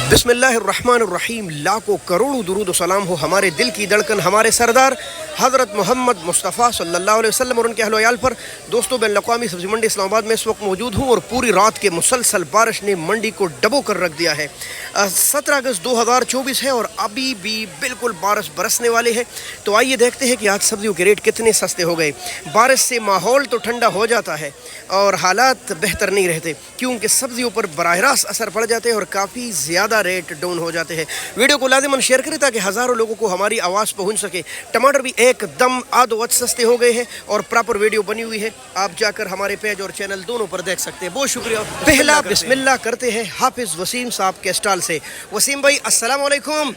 बिस्मिल्लाहिर्रहमानिर्रहीम। लाखों करोड़ों दुरूद और सलाम हो हमारे दिल की धड़कन हमारे सरदार हज़रत मोहम्मद मुस्तफ़ा सल्लल्लाहु अलैहि वसल्लम और उनके अहल वयाल पर। दोस्तों, बैन अक़वामी सब्ज़ी मंडी इस्लामाबाद में इस वक्त मौजूद हूँ और पूरी रात के मुसलसल बारिश ने मंडी को डबो कर रख दिया है। 17 अगस्त 2024 है और अभी भी बिल्कुल बारिश बरसने वाले है। तो आइए देखते हैं कि आज सब्जियों के रेट कितने सस्ते हो गए। बारिश से माहौल तो ठंडा हो जाता है और हालात बेहतर नहीं रहते, क्योंकि सब्जियों पर बराह रास्त असर पड़ जाते हैं और काफ़ी ज़्यादा रेट डाउन हो जाते हैं। वीडियो को लाज़िमन शेयर करें ताकि हज़ारों लोगों को हमारी आवाज़ पहुंच सके। टमाटर भी एकदम आधो वक्त सस्ते हो गए हैं और प्रॉपर वीडियो बनी हुई है, आप जाकर हमारे पेज और चैनल दोनों पर देख सकते हैं। बहुत शुक्रिया। पहला बिस्मिल्लाह करते हैं हाफिज़ वसीम साहब के स्टॉल से। वसीम भाई अस्सलाम वालेकुम।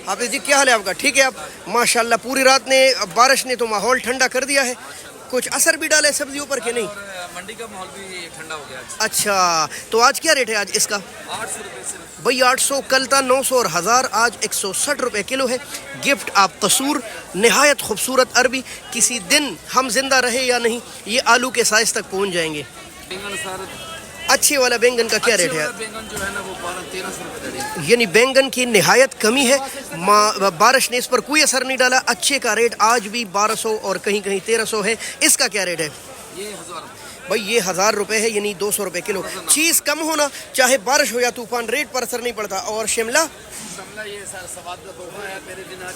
हाफिज़ जी, क्या हाल है आपका? ठीक है आप? माशाल्लाह, पूरी रात ने बारिश ने तो माहौल ठंडा कर दिया है, कुछ असर भी डाले सब्जियों पर कि नहीं? मंडी का माहौल भी ठंडा हो गया। अच्छा, तो आज क्या रेट है आज इसका? 800 रुपये सिर्फ भाई 800, कल था 900 और 1000, आज 160 रुपये किलो है। गिफ्ट आप कसूर, नहायत खूबसूरत अरबी। किसी दिन हम जिंदा रहे या नहीं, ये आलू के साइज तक पहुंच जाएंगे। बैंगन सर, अच्छे वाला बैंगन का क्या रेट है? बैंगन जो है ना वो 1200-1300 रुपये दे। यानी बैंगन की नहायत कमी है, बारिश ने इस पर कोई असर नहीं डाला। अच्छे का रेट आज भी 1200 और कहीं कहीं 1300 है। इसका क्या रेट है? ये 1000 भाई ये 1000 रुपये है, यानी 200 रुपये किलो। चीज़ कम होना, चाहे बारिश हो या तूफान, रेट पर असर नहीं पड़ता। और शिमला ये सर सवाद का तोहफा है मेरे दिन आज,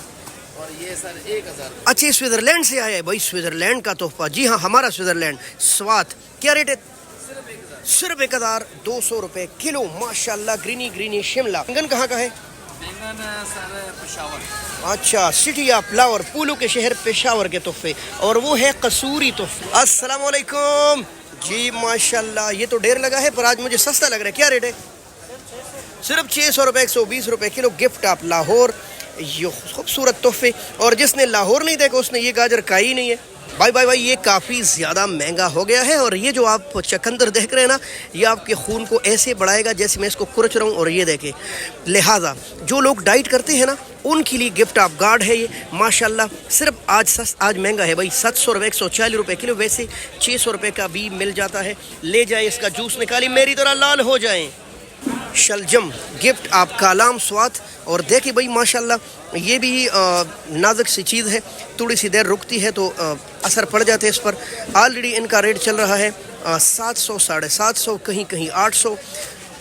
और ये सर 1000। अच्छे स्विट्ज़रलैंड से आया है भाई, स्विट्ज़रलैंड का तोहफा। जी हाँ, हमारा स्विट्ज़रलैंड स्वाद। क्या रेट है? सिर्फ 1000, 200 रुपये किलो। माशाल्लाह, ग्रीनी ग्रीनी शिमला। बैंगन कहाँ का है? बैंगन सर पेशावर। अच्छा, सिटी ऑफ फ्लावर, फूलों के शहर पेशावर के तोहफे, और वो है कसूरी तोहफे। अस्सलाम वालेकुम जी। माशाल्लाह, ये तो ढेर लगा है पर आज मुझे सस्ता लग रहा है। क्या रेट है? सिर्फ 600 रुपये, 120 रुपये किलो। गिफ्ट ऑफ लाहौर, ये खूबसूरत तोहफे। और जिसने लाहौर नहीं देखा उसने ये गाजर खाई ही नहीं है। भाई ये काफ़ी ज़्यादा महंगा हो गया है। और ये जो आप चकंदर देख रहे हैं ना, ये आपके खून को ऐसे बढ़ाएगा जैसे मैं इसको कुरच रहा हूँ। और ये देखें, लिहाजा जो लोग डाइट करते हैं ना, उनके लिए गिफ्ट ऑफ गार्ड है ये। माशाल्लाह, सिर्फ आज महंगा है भाई, 700 रुपये, 140 रुपये किलो। वैसे 600 रुपये का भी मिल जाता है। ले जाए, इसका जूस निकाली, मेरी तरह लाल हो जाएं। शलजम, गिफ्ट आप कालाम स्वाद। और देखिए भाई माशाल्लाह, ये भी नाजुक सी चीज़ है, थोड़ी सी देर रुकती है तो असर पड़ जाते हैं इस पर। ऑलरेडी इनका रेट चल रहा है 700, 750, कहीं कहीं 800।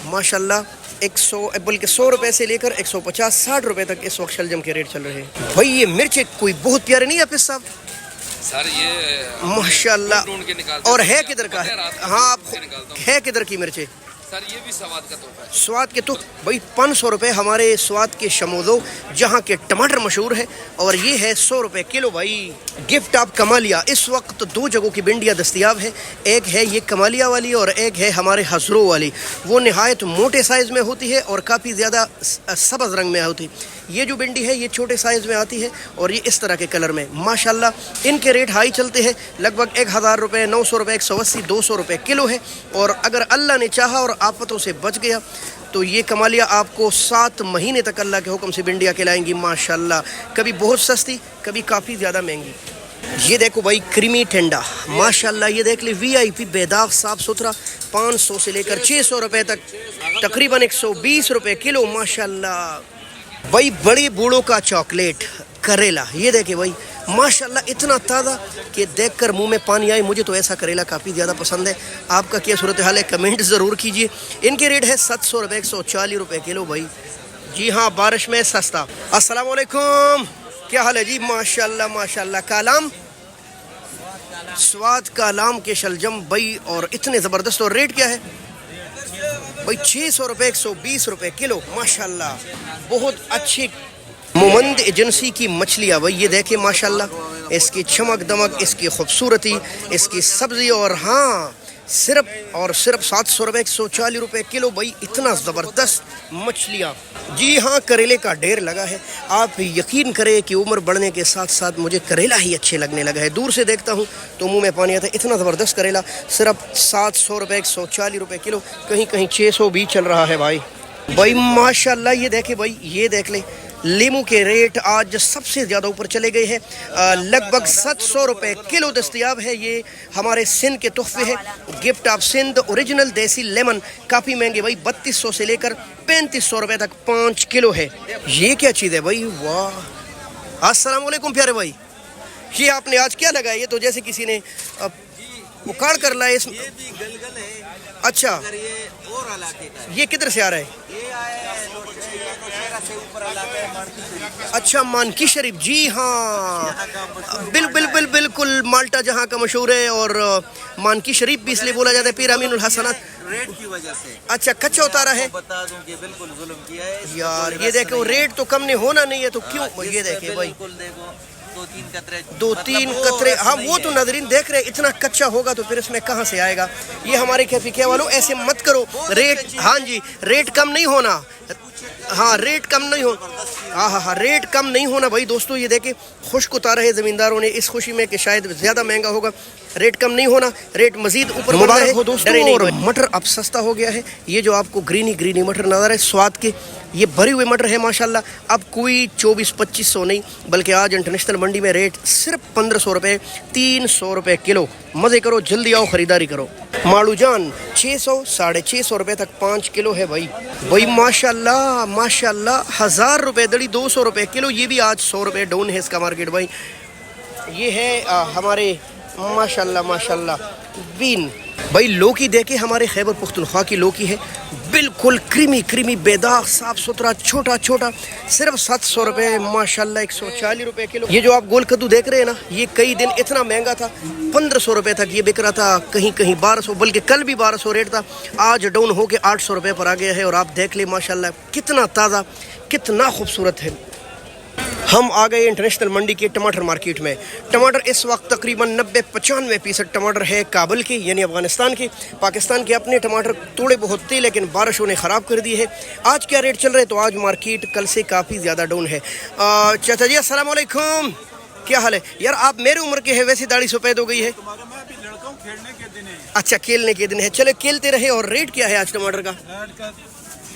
माशाल्लाह, 100 बल्कि 100 रुपये से लेकर 150, 60 रुपये तक इस वक्त शलजम के रेट चल रहे हैं। भाई ये मिर्चें कोई बहुत प्यारे नहीं है हाफिज़ साहब? सर ये माशाल्लाह। और है किधर का है? हाँ, है किधर की मिर्चें? सर ये भी स्वाद का तोहफा है। स्वाद के तो भाई 500 रुपये हमारे स्वाद के शमोदो, जहाँ के टमाटर मशहूर है। और ये है 100 रुपये किलो भाई। गिफ्ट ऑफ कमालिया, इस वक्त 2 जगहों की भिंडियाँ दस्तयाब है। एक है ये कमालिया वाली और एक है हमारे हजरो वाली। वो नहायत मोटे साइज़ में होती है और काफ़ी ज़्यादा सब्ज़ रंग में होती है। ये जो भिंडी है ये छोटे साइज़ में आती है और ये इस तरह के कलर में। माशाल्लाह, इनके रेट हाई चलते हैं, लगभग 1000 रुपये, 900 रुपये, 180, 200 रुपये किलो है। और अगर अल्लाह ने चाहा और आफतों से बच गया तो ये कमालिया आपको 7 महीने तक अल्लाह के हुक्म से भिंडियाँ खिलाएंगी। माशाल्लाह, कभी बहुत सस्ती, कभी काफ़ी ज़्यादा महंगी। ये देखो भाई, क्रीमी टेंडा, माशाल्लाह, ये देख ले, VIP बेदाग साफ़ सुथरा। 500 से लेकर 600 रुपये तक, तकरीबन 120 रुपये किलो। माशाल्लाह भाई, बड़े बूढ़ों का चॉकलेट करेला, ये देखे भाई माशाल्लाह, इतना ताज़ा कि देखकर मुंह में पानी आए। मुझे तो ऐसा करेला काफ़ी ज़्यादा पसंद है। आपका क्या सूरत हाल है, कमेंट ज़रूर कीजिए। इनके रेट है 700 रुपये, 140 रुपये किलो भाई। जी हाँ, बारिश में सस्ता। अस्सलाम वालेकुम, क्या हाल है जी? माशाल्लाह माशाल्लाह। कालाम, स्वाद कालाम के शलजम भाई, और इतने ज़बरदस्त। और रेट क्या है भाई? 600 रुपये, 120 रुपये किलो। माशाल्लाह, बहुत अच्छी मोमंद एजेंसी की मछलियाँ भाई, ये देखें माशाल्लाह, इसकी चमक दमक, इसकी खूबसूरती, इसकी सब्ज़ी। और हाँ, सिर्फ 700 रुपये, 140 रुपये किलो भाई, इतना ज़बरदस्त मछलियाँ। जी हाँ, करेले का ढेर लगा है। आप यकीन करें कि उम्र बढ़ने के साथ साथ मुझे करेला ही अच्छे लगने लगा है। दूर से देखता हूँ तो मुंह में पानी आता है, इतना ज़बरदस्त करेला। सिर्फ 700 रुपये, 140 रुपये किलो, कहीं कहीं 600 भी चल रहा है भाई। भाई माशाल्लाह, ये देखे भाई, ये देख ले, لیمو کے ریٹ آج سب سے زیادہ اوپر چلے گئے ہیں، لگ بھگ 700 روپے کلو دستیاب ہے۔ یہ ہمارے سندھ کے تحفے ہیں، گفٹ آف سندھ اوریجنل دیسی لیمن، کافی مہنگے بھائی، 3200 سے لے کر 3500 روپے تک 5 کلو ہے۔ یہ کیا چیز ہے بھائی، واہ! السلام علیکم پیارے بھائی، یہ آپ نے آج کیا لگایا؟ یہ تو جیسے کسی نے اکاڑ کر لایا اس میں۔ یہ بھی گلگل ہے، اچھا، مگر یہ اور علاقے کا ہے۔ یہ کدھر سے آ رہا ہے؟ یہ آیا ہے نوشہرہ سے اوپر علاقہ ہے مانکی شریف۔ اچھا، مانکی شریف، جی ہاں، بالکل مالٹا جہاں کا مشہور ہے، اور مانکی شریف بھی اس لیے بولا جاتا ہے پیر امین الحسنات۔ ریٹ کی وجہ سے اچھا، کچا اتارا ہے بتا دوں کہ بالکل ظلم کیا ہے اس میں، یار۔ کوئی یہ رس دیکھو نہیں ہے۔ ریٹ تو کم نہیں ہونا نہیں ہے تو کیوں؟ اس یہ میں دیکھیں بھائی، بالکل دیکھو 2-3 قطرے، دو مطلب تین وہ قطرے، رس ہاں نہیں وہ ہے۔ تو ناظرین دیکھ رہے، اتنا کچا ہوگا تو پھر اس میں کہاں سے آئے گا؟ یہ ہمارے کیفے والوں ایسے مت کرو، ریٹ، ہاں جی، ریٹ کم نہیں ہونا، ہاں ریٹ کم نہیں ہو، ہاں ریٹ کم نہیں ہونا بھائی دوستو۔ یہ دیکھیں خشک اتارا ہے زمینداروں نے اس خوشی میں کہ شاید زیادہ مہنگا ہوگا، ریٹ کم نہیں ہونا، ریٹ مزید اوپر مبارک ہو دوستو۔ اور مٹر اب سستا ہو گیا ہے، یہ جو آپ کو گرینی مٹر نظر ہے سواد کے، یہ بھری ہوئے مٹر ہے ماشاءاللہ۔ اب کوئی 2400-2500 نہیں، بلکہ آج انٹرنیشنل منڈی میں ریٹ صرف 1500 روپے، 300 روپے کلو۔ مزے کرو، جلدی آؤ خریداری کرو۔ ماڑو جان 600-650 روپے تک 5 کلو ہے بھائی ماشاءاللہ 1000 روپے دڑی، 200 روپے کلو۔ یہ بھی آج 100 روپے ڈاؤن ہے اس کا مارکیٹ بھائی۔ یہ ہے ہمارے ماشاءاللہ بین بھائی، لوکی دیکھے ہمارے خیبر پختونخوا کی لوکی ہے، بالکل کریمی بیداغ، صاف ستھرا، چھوٹا، صرف 700 روپے ماشاءاللہ، 140 روپے کلو۔ یہ جو آپ گول کدو دیکھ رہے ہیں نا، یہ کئی دن اتنا مہنگا تھا، 1500 روپے تک یہ بک رہا تھا، کہیں 1200، بلکہ کل بھی 1200 ریٹ تھا، آج ڈاؤن ہو کے 800 روپے پر آ گیا ہے۔ اور آپ دیکھ لیں ماشاءاللہ کتنا تازہ، کتنا خوبصورت ہے۔ ہم آ گئے انٹرنیشنل منڈی کے ٹماٹر مارکیٹ میں۔ ٹماٹر اس وقت تقریباً 90-95% ٹماٹر ہے کابل کے، یعنی افغانستان کے۔ پاکستان کے اپنے ٹماٹر تھوڑے بہت تھے، لیکن بارشوں نے خراب کر دی ہے۔ آج کیا ریٹ چل رہے؟ تو آج مارکیٹ کل سے کافی زیادہ ڈاؤن ہے۔ چاچا جی السلام علیکم، کیا حال ہے؟ یار آپ میرے عمر کے ہیں، ویسے داڑھی سفید ہو گئی ہے۔ اچھا، کھیلنے کے دن ہے، چلے کھیلتے رہے۔ اور ریٹ کیا ہے آج ٹماٹر کا؟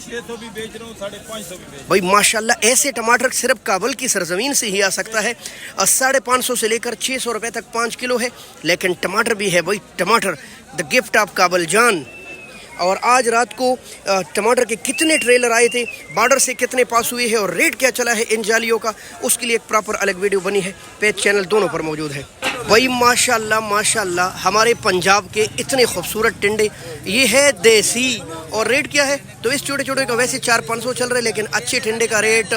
600 بھی بیچ رہا ہوں، 550 بھی بیچ بھائی ماشاءاللہ ایسے ٹماٹر صرف کابل کی سرزمین سے ہی آ سکتا ہے۔ 550 سے لے کر 600 روپے تک 5 کلو ہے، لیکن ٹماٹر بھی ہے بھائی، ٹماٹر دا گفٹ آف کابل جان۔ اور آج رات کو ٹماٹر کے کتنے ٹریلر آئے تھے، بارڈر سے کتنے پاس ہوئے ہیں، اور ریٹ کیا چلا ہے ان جالیوں کا، اس کے لیے ایک پراپر الگ ویڈیو بنی ہے، پیج چینل دونوں پر موجود ہے۔ بھائی ماشاءاللہ ہمارے پنجاب کے اتنے خوبصورت ٹنڈے، یہ ہے دیسی۔ اور ریٹ کیا ہے؟ تو اس چھوٹے کا ویسے 400-500 چل رہے، لیکن اچھے ٹنڈے کا ریٹ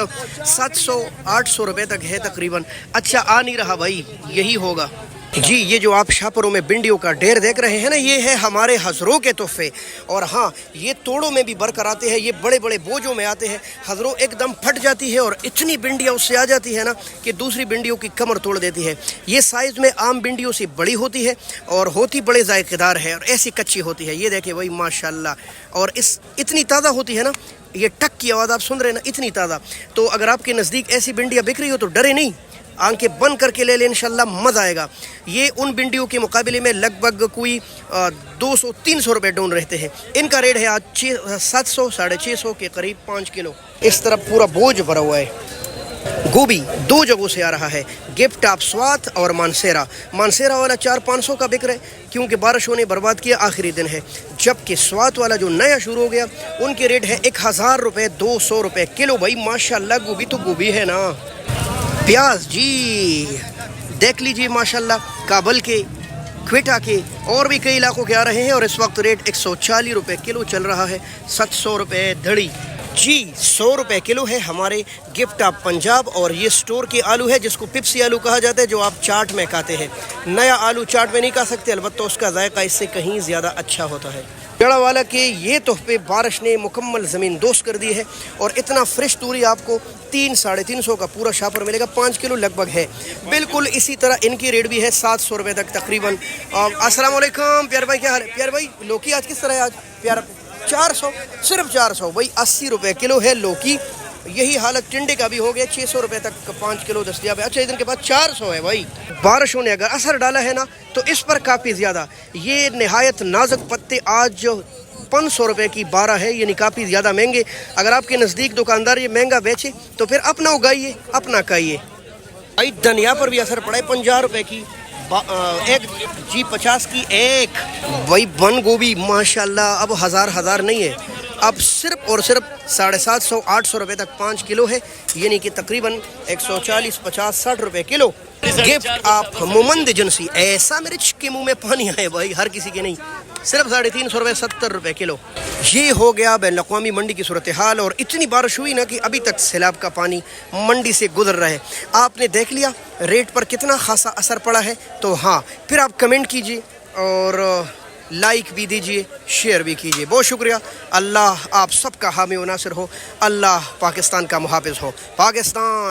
700-800 روپے تک ہے تقریباً۔ اچھا آ نہیں رہا بھائی، یہی ہوگا جی۔ یہ جو آپ شاپروں میں بنڈیوں کا ڈھیر دیکھ رہے ہیں نا، یہ ہے ہمارے حضروں کے تحفے۔ اور ہاں، یہ توڑوں میں بھی بھر کر آتے ہیں، یہ بڑے بوجھوں میں آتے ہیں، حضروں ایک دم پھٹ جاتی ہے، اور اتنی بنڈیاں اس سے آ جاتی ہے نا کہ دوسری بنڈیوں کی کمر توڑ دیتی ہے۔ یہ سائز میں عام بنڈیوں سے بڑی ہوتی ہے، اور ہوتی بڑے ذائقے دار ہے، اور ایسی کچی ہوتی ہے۔ یہ دیکھیں بھائی ماشاءاللہ، اور اتنی تازہ ہوتی ہے نا، یہ ٹک کی آواز آپ سن رہے ہیں نا، اتنی تازہ۔ تو اگر آپ کے نزدیک ایسی بنڈیاں بک رہی ہو تو ڈرے نہیں، آنکھیں بند کر کے لے لیں، انشاءاللہ مزہ آئے گا۔ یہ ان بنڈیوں کے مقابلے میں لگ بھگ کوئی 200-300 روپے ڈاؤن رہتے ہیں۔ ان کا ریٹ ہے آج 700-650 کے قریب 5 کلو۔ اس طرف پورا بوجھ بھرا ہوا ہے۔ گوبھی 2 جگہوں سے آ رہا ہے، گفٹ آف سوات اور مانسیرا والا 400-500 کا بک رہا ہے، کیونکہ بارشوں نے برباد کیا، آخری دن ہے۔ جبکہ سوات والا جو نیا شروع ہو گیا، ان کے ریٹ ہے 1000 روپے، 200 روپے کلو۔ بھائی ماشاءاللہ گوبھی تو گوبھی ہے نا۔ پیاز جی دیکھ لیجئے ماشاءاللہ، کابل کے، کوئٹہ کے اور بھی کئی علاقوں کے آ رہے ہیں، اور اس وقت ریٹ 140 روپے کلو چل رہا ہے، 700 روپے دھڑی جی۔ 100 روپے کلو ہے ہمارے گفٹ آف پنجاب، اور یہ سٹور کے آلو ہے جس کو پپسی آلو کہا جاتا ہے، جو آپ چاٹ میں کھاتے ہیں۔ نیا آلو چاٹ میں نہیں کھا سکتے، البتہ اس کا ذائقہ اس سے کہیں زیادہ اچھا ہوتا ہے۔ پیڑا والا کے یہ تحفے بارش نے مکمل زمین دوست کر دی ہے، اور اتنا فریش توری آپ کو 300-350 کا پورا شاپر ملے گا، 5 کلو لگ بھگ ہے۔ بالکل اسی طرح ان کی ریٹ بھی ہے 700 روپے تک تقریباً۔ السلام علیکم پیار بھائی، کیا حال ہے؟ پیار بھائی لوکی آج کس طرح ہے؟ آج پیار 400، صرف 400 بھائی، 80 روپے کلو ہے لوکی۔ یہی حالت ٹنڈے کا بھی ہو گیا، 600 روپے تک 5 کلو دستیاب ہے۔ اچھا ادھر کے بعد 400 ہے بھائی۔ بارشوں نے اگر اثر ڈالا ہے نا تو اس پر کافی زیادہ۔ یہ نہایت نازک پتے آج 500 रुपए की 12 है, यानी काफ़ी ज़्यादा महंगे। अगर आपके नज़दीक दुकानदार ये महंगा बेचे तो फिर अपना उगाइए, अपना खाइए। भाई धनिया पर भी असर पड़ा है, 50 रुपए की एक जी 50 की एक। भाई बंद गोभी माशाल्लाह अब हज़ार नहीं है, अब सिर्फ और सिर्फ 750-800 रुपए तक 5 किलो है, यानी कि तकरीबन 140-50-60 रुपए किलो। गिफ्ट आप मोमंद एजेंसी। ऐसा मेरे के मुंह में पानी आए भाई, हर किसी के नहीं, सिर्फ 350 रुपए 70 रुपए किलो। ये हो गया बैन अवी मंडी की सूरत हाल। और इतनी बारिश हुई ना कि अभी तक सैलाब का पानी मंडी से गुजर रहा है। आपने देख लिया रेट पर कितना खासा असर पड़ा है। तो हाँ, फिर आप कमेंट कीजिए और लाइक भी दीजिए, शेयर भी कीजिए। बहुत शुक्रिया। अल्लाह आप सबका हामी व नासिर हो। अल्लाह पाकिस्तान का मुहाफिज हो। पाकिस्तान।